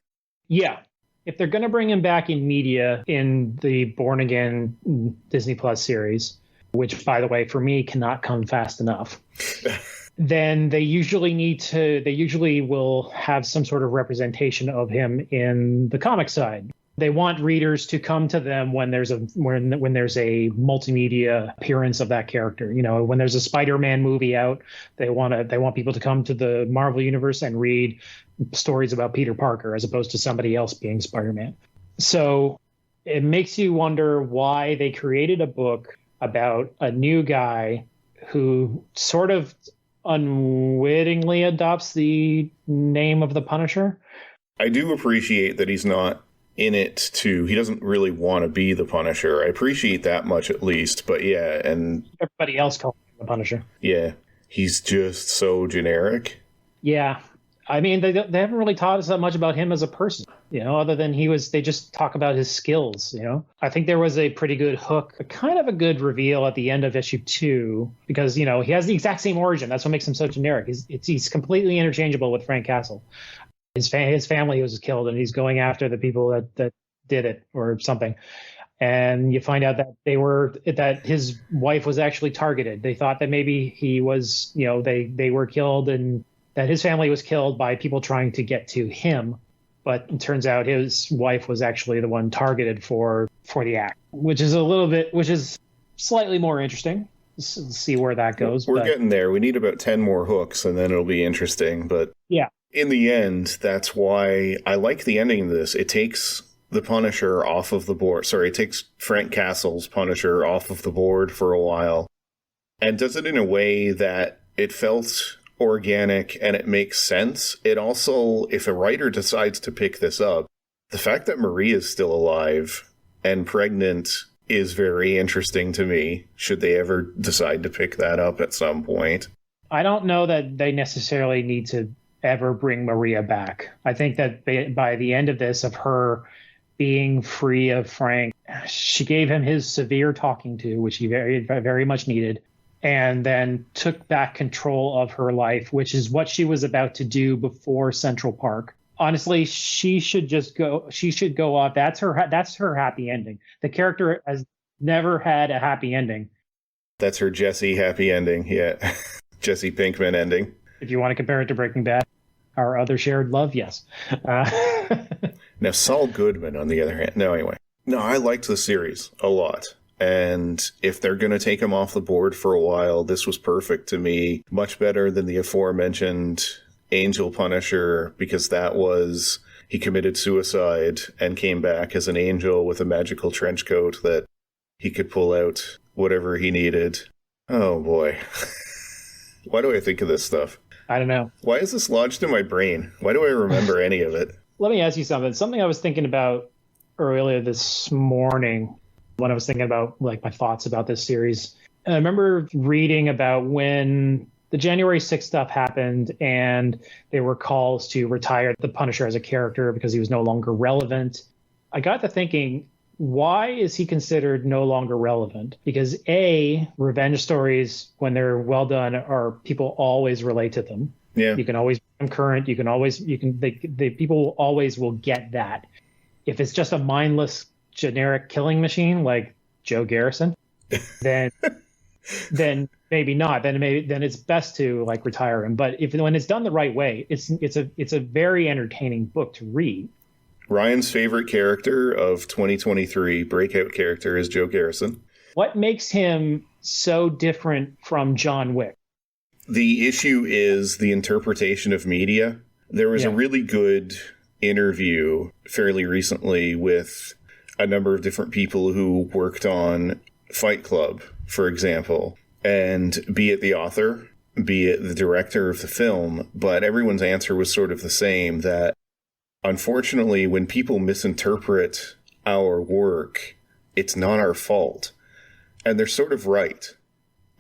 Yeah. If they're going to bring him back in media in the Born Again Disney Plus series, which, by the way, for me, cannot come fast enough, then they usually will have some sort of representation of him in the comic side. They want readers to come to them when there's a multimedia appearance of that character. When there's a Spider-Man movie out, they want people to come to the Marvel universe and read stories about Peter Parker as opposed to somebody else being Spider-Man. So it makes you wonder why they created a book about a new guy who sort of unwittingly adopts the name of the Punisher. I do appreciate that he's not in it he doesn't really want to be the Punisher. I appreciate that much at least, but yeah, and everybody else calls him the Punisher. Yeah, he's just so generic. Yeah. I mean, they haven't really taught us that much about him as a person, other than they just talk about his skills, I think there was a pretty good hook, kind of a good reveal at the end of issue 2, because, he has the exact same origin. That's what makes him so generic. He's completely interchangeable with Frank Castle. His family was killed, and he's going after the people that did it or something. And you find out that his wife was actually targeted. They thought that maybe he was, they were killed, and that his family was killed by people trying to get to him. But it turns out his wife was actually the one targeted for the act, which is slightly more interesting. Let's see where that goes. We're getting there. We need about 10 more hooks, and then it'll be interesting. But yeah. In the end, that's why I like the ending of this. It takes the Punisher off of the board. Sorry, it takes Frank Castle's Punisher off of the board for a while and does it in a way that it felt organic and it makes sense. It also, if a writer decides to pick this up, the fact that Marie is still alive and pregnant is very interesting to me, should they ever decide to pick that up at some point. I don't know that they necessarily need to ever bring Maria back. I think that by the end of this, of her being free of Frank, she gave him his severe talking to, which he very, very much needed, and then took back control of her life, which is what she was about to do before Central Park. Honestly, she should go off. That's her happy ending. The character has never had a happy ending. That's her Jesse happy ending. Yeah. Jesse Pinkman ending. If you want to compare it to Breaking Bad, our other shared love, yes. Now, Saul Goodman, on the other hand. No, anyway. No, I liked the series a lot. And if they're going to take him off the board for a while, this was perfect to me. Much better than the aforementioned Angel Punisher, because he committed suicide and came back as an angel with a magical trench coat that he could pull out whatever he needed. Oh, boy. Why do I think of this stuff? I don't know. Why is this lodged in my brain? Why do I remember any of it? Let me ask you something. Something I was thinking about earlier this morning when I was thinking about my thoughts about this series. And I remember reading about when the January 6th stuff happened and there were calls to retire the Punisher as a character because he was no longer relevant. I got to thinking, why is he considered no longer relevant? Because A, revenge stories, when they're well done, are people always relate to them. Yeah. You can always become current. The people always will get that. If it's just a mindless generic killing machine like Joe Garrison, then maybe not. Then it's best to like retire him. But when it's done the right way, it's a very entertaining book to read. Ryan's favorite character of 2023, breakout character, is Joe Garrison. What makes him so different from John Wick? The issue is the interpretation of media. There was a really good interview fairly recently with a number of different people who worked on Fight Club, for example, and be it the author, be it the director of the film, but everyone's answer was sort of the same, that unfortunately, when people misinterpret our work, it's not our fault. And they're sort of right.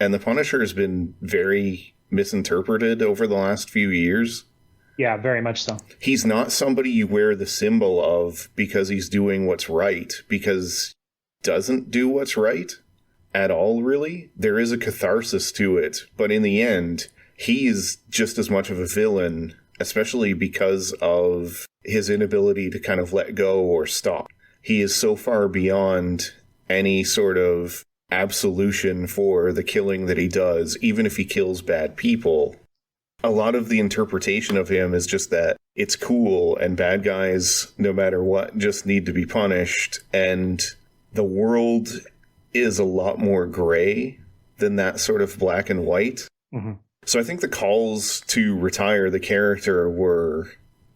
And The Punisher has been very misinterpreted over the last few years. Yeah, very much so. He's not somebody you wear the symbol of because he's doing what's right, because he doesn't do what's right at all, really. There is a catharsis to it, but in the end, he is just as much of a villain, especially because of his inability to kind of let go or stop. He is so far beyond any sort of absolution for the killing that he does, even if he kills bad people. A lot of the interpretation of him is just that it's cool and bad guys, no matter what, just need to be punished. And the world is a lot more gray than that sort of black and white. Mm-hmm. So I think the calls to retire the character were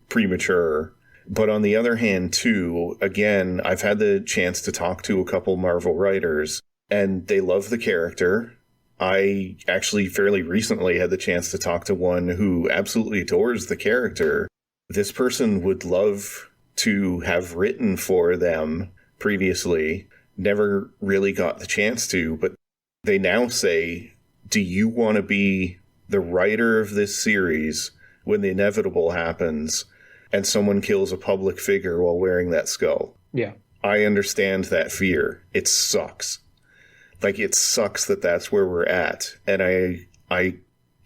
premature. But on the other hand, too, again, I've had the chance to talk to a couple Marvel writers, and they love the character. I actually fairly recently had the chance to talk to one who absolutely adores the character. This person would love to have written for them previously, never really got the chance to, but they now say, do you want to be the writer of this series when the inevitable happens and someone kills a public figure while wearing that skull? Yeah. I understand that fear. It sucks. Like, it sucks that that's where we're at. And I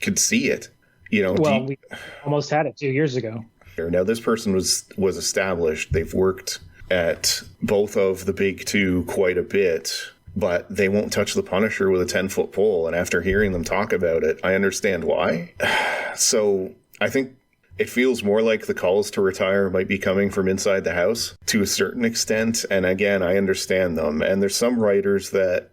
could see it. You know, well, we almost had it 2 years ago. Now, this person was established. They've worked at both of the big two quite a bit, but they won't touch the Punisher with a 10-foot pole. And after hearing them talk about it, I understand why. So I think it feels more like the calls to retire might be coming from inside the house to a certain extent. And again, I understand them. And there's some writers that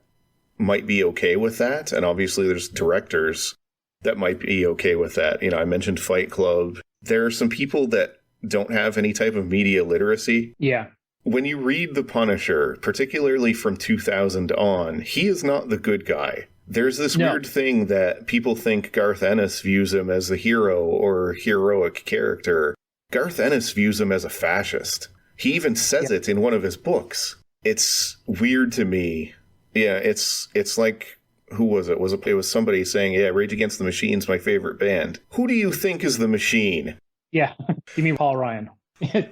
might be okay with that. And obviously there's directors that might be okay with that. You know, I mentioned Fight Club. There are some people that don't have any type of media literacy. Yeah. When you read The Punisher, particularly from 2000 on, he is not the good guy. There's this weird thing that people think Garth Ennis views him as a hero or heroic character. Garth Ennis views him as a fascist. He even says it in one of his books. It's weird to me. Yeah, it's like, who was it? It was somebody saying, yeah, Rage Against the Machine's my favorite band. Who do you think is the Machine? Yeah, you mean Paul Ryan.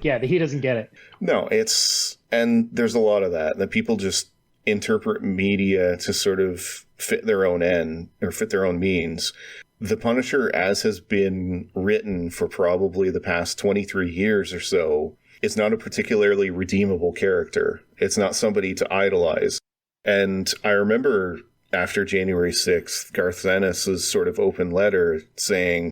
Yeah, he doesn't get it. No, and there's a lot of that people just interpret media to sort of fit their own end or fit their own means. The Punisher, as has been written for probably the past 23 years or so, is not a particularly redeemable character. It's not somebody to idolize. And I remember after January 6th, Garth Ennis' sort of open letter saying,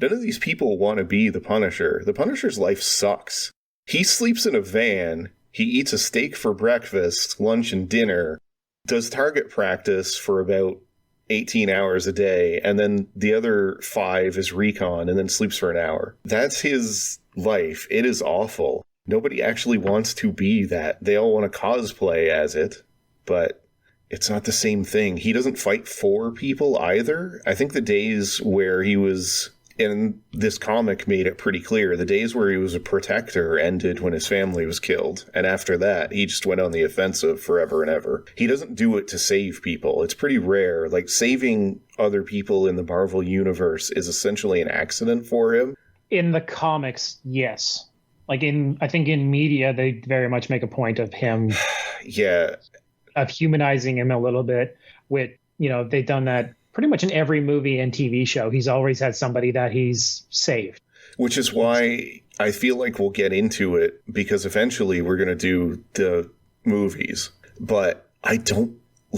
none of these people want to be the Punisher. The Punisher's life sucks. He sleeps in a van, he eats a steak for breakfast, lunch, and dinner, does target practice for about 18 hours a day, and then the other 5 is recon, and then sleeps for an hour. That's his life. It is awful. Nobody actually wants to be that. They all want to cosplay as it, but it's not the same thing. He doesn't fight for people either. I think the days where he was, and this comic made it pretty clear, the days where he was a protector ended when his family was killed. And after that, he just went on the offensive forever and ever. He doesn't do it to save people. It's pretty rare. Like, saving other people in the Marvel universe is essentially an accident for him. In the comics, yes. Like I think in media, they very much make a point of him Yeah. Of humanizing him a little bit. With, they've done that pretty much in every movie and TV show. He's always had somebody that he's saved. Which is why I feel like we'll get into it, because eventually we're going to do the movies. But I don't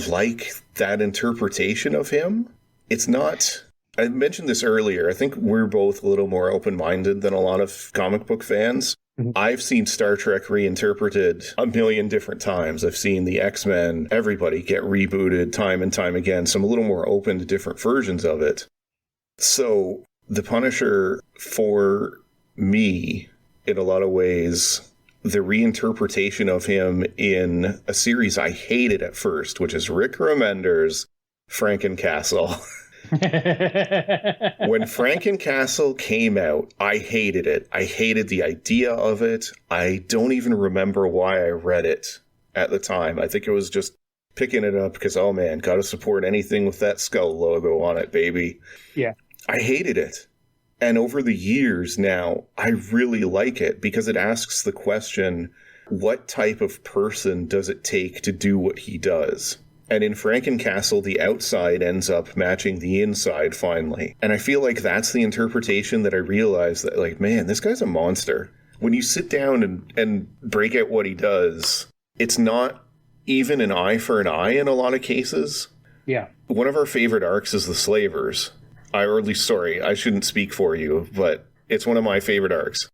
like that interpretation of him. It's not... I mentioned this earlier. I think we're both a little more open-minded than a lot of comic book fans. Mm-hmm. I've seen Star Trek reinterpreted a million different times. I've seen the X-Men, everybody get rebooted time and time again. So I'm a little more open to different versions of it. So the Punisher, for me, in a lot of ways, the reinterpretation of him in a series I hated at first, which is Rick Remender's Frankencastle. When Frankencastle came out, I hated it. I hated the idea of it. I don't even remember why I read it at the time. I think it was just picking it up because, oh man, gotta support anything with that skull logo on it, baby. Yeah. I hated it. And over the years now, I really like it because it asks the question, what type of person does it take to do what he does? And in Frankencastle, the outside ends up matching the inside finally. And I feel like that's the interpretation that I realized that, like, man, this guy's a monster. When you sit down and break out what he does, it's not even an eye for an eye in a lot of cases. Yeah. One of our favorite arcs is the Slavers. I shouldn't speak for you, but it's one of my favorite arcs.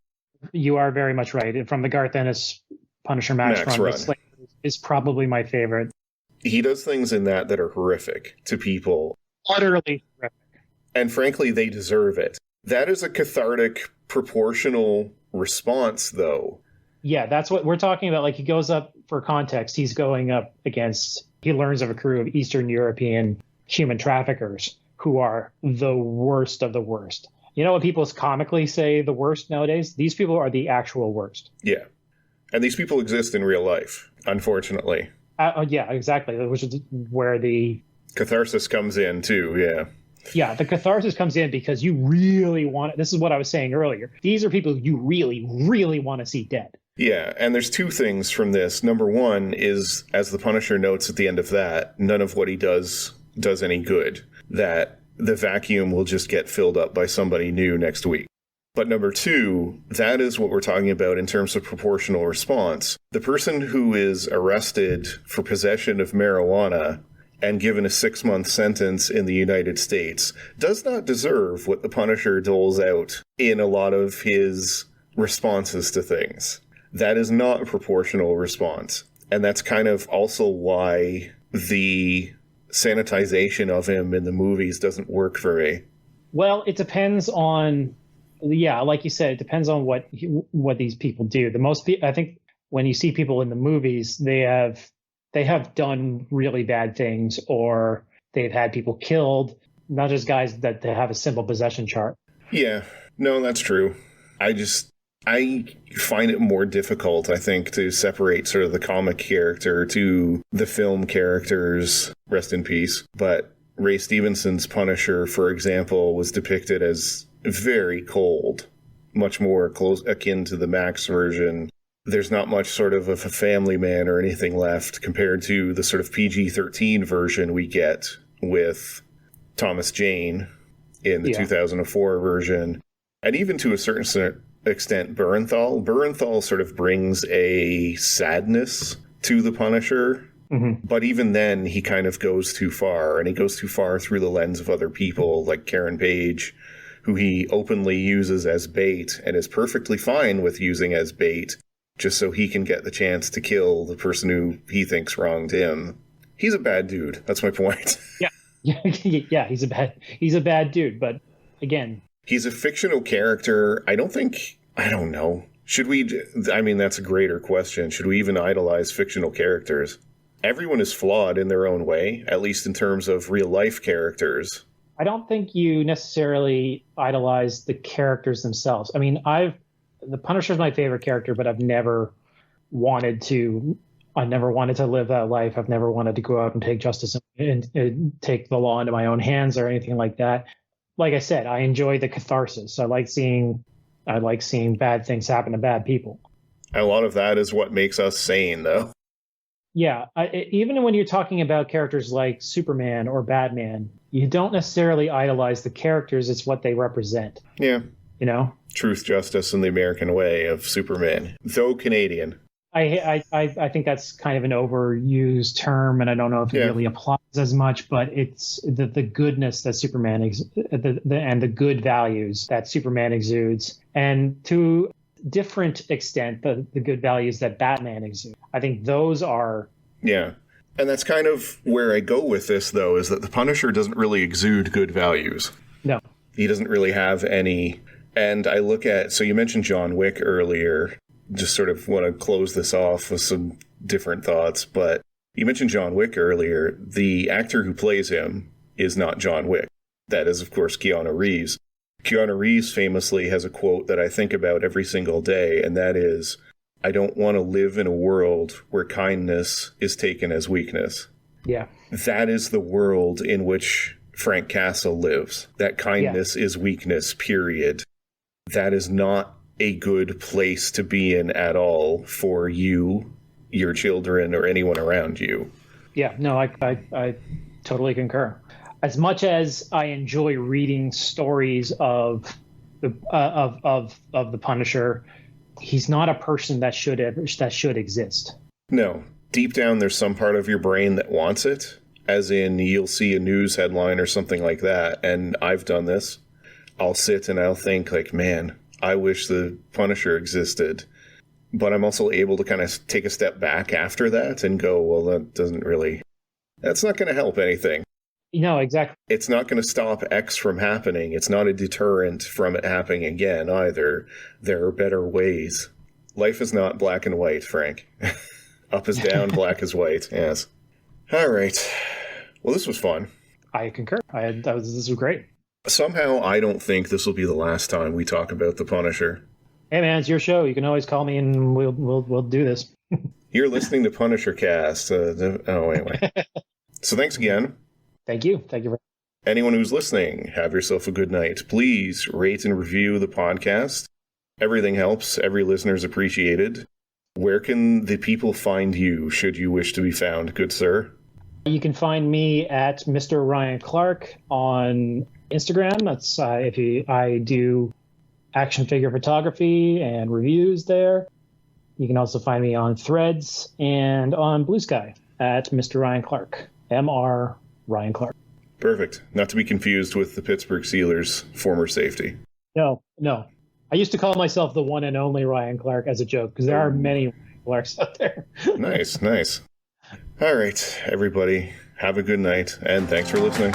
You are very much right. From the Garth Ennis Punisher Max run. The Slavers is probably my favorite. He does things in that are horrific to people. Utterly horrific. And frankly, they deserve it. That is a cathartic, proportional response, though. Yeah, that's what we're talking about. Like, he goes up, for context, he learns of a crew of Eastern European human traffickers who are the worst of the worst. You know what people comically say the worst nowadays? These people are the actual worst. Yeah. And these people exist in real life, unfortunately. Yeah, exactly. Which is where the catharsis comes in too. Yeah. Yeah, the catharsis comes in because you really want it. This is what I was saying earlier. These are people you really, really want to see dead. Yeah, and there's two things from this. Number one is, as the Punisher notes at the end of that, none of what he does any good. That the vacuum will just get filled up by somebody new next week. But number two, that is what we're talking about in terms of proportional response. The person who is arrested for possession of marijuana and given a 6-month sentence in the United States does not deserve what the Punisher doles out in a lot of his responses to things. That is not a proportional response. And that's kind of also why the sanitization of him in the movies doesn't work for me. Well, it depends on... Yeah, like you said, it depends on what these people do. I think when you see people in the movies, they have done really bad things, or they've had people killed, not just guys that they have a simple possession chart. Yeah, no, that's true. I find it more difficult, I think, to separate sort of the comic character to the film characters. Rest in peace. But Ray Stevenson's Punisher, for example, was depicted as very cold, much more akin to the Max version. There's not much sort of a family man or anything left compared to the sort of PG-13 version we get with Thomas Jane in the 2004 version. And even to a certain extent, Bernthal. Bernthal sort of brings a sadness to the Punisher. Mm-hmm. But even then, he kind of goes too far, and he goes too far through the lens of other people like Karen Page, who he openly uses as bait and is perfectly fine with using as bait just so he can get the chance to kill the person who he thinks wronged him. He's a bad dude. That's my point. Yeah, he's a bad dude. But again, he's a fictional character. I don't know. Should we? I mean, that's a greater question. Should we even idolize fictional characters? Everyone is flawed in their own way, at least in terms of real life characters. I don't think you necessarily idolize the characters themselves. I mean, the Punisher's my favorite character, but I've never wanted to live that life. I've never wanted to go out and take justice and take the law into my own hands or anything like that. Like I said, I enjoy the catharsis. I like seeing bad things happen to bad people. A lot of that is what makes us sane, though. Yeah, even when you're talking about characters like Superman or Batman, you don't necessarily idolize the characters, it's what they represent. Yeah. You know? Truth, justice, and the American way of Superman, though Canadian. I think that's kind of an overused term, and I don't know if it really applies as much, but it's the goodness that Superman and the good values that Superman exudes, and to different extent the good values that Batman exudes. I think those are... Yeah. And that's kind of where I go with this, though, is that the Punisher doesn't really exude good values. No. He doesn't really have any. And I look at... So you mentioned John Wick earlier. Just sort of want to close this off with some different thoughts. But you mentioned John Wick earlier. The actor who plays him is not John Wick. That is, of course, Keanu Reeves. Keanu Reeves famously has a quote that I think about every single day, and that is, I don't want to live in a world where kindness is taken as weakness. Yeah. That is the world in which Frank Castle lives. That kindness is weakness, period. That is not a good place to be in at all for you, your children, or anyone around you. Yeah, no, I totally concur. As much as I enjoy reading stories of the Punisher, he's not a person that should exist. No. Deep down, there's some part of your brain that wants it, as in you'll see a news headline or something like that, and I've done this. I'll sit and I'll think, like, man, I wish the Punisher existed. But I'm also able to kind of take a step back after that and go, well, that's not going to help anything. No, exactly. It's not going to stop X from happening. It's not a deterrent from it happening again either. There are better ways. Life is not black and white, Frank. Up is down, black is white. Yes. All right. Well, this was fun. I concur. This was great. Somehow, I don't think this will be the last time we talk about the Punisher. Hey, man, it's your show. You can always call me, and we'll do this. You're listening to Punisher Cast. Anyway. So thanks again. Thank you. Thank you. Anyone who's listening, have yourself a good night. Please rate and review the podcast. Everything helps. Every listener's appreciated. Where can the people find you, should you wish to be found, good sir? You can find me at Mr. Ryan Clark on Instagram. That's I do action figure photography and reviews there. You can also find me on Threads and on Blue Sky at Mr. Ryan Clark. Mr. Ryan Clark. Perfect. Not to be confused with the Pittsburgh Steelers' former safety. No. I used to call myself the one and only Ryan Clark as a joke, because there are many Clarks out there. Nice. All right, everybody. Have a good night, and thanks for listening.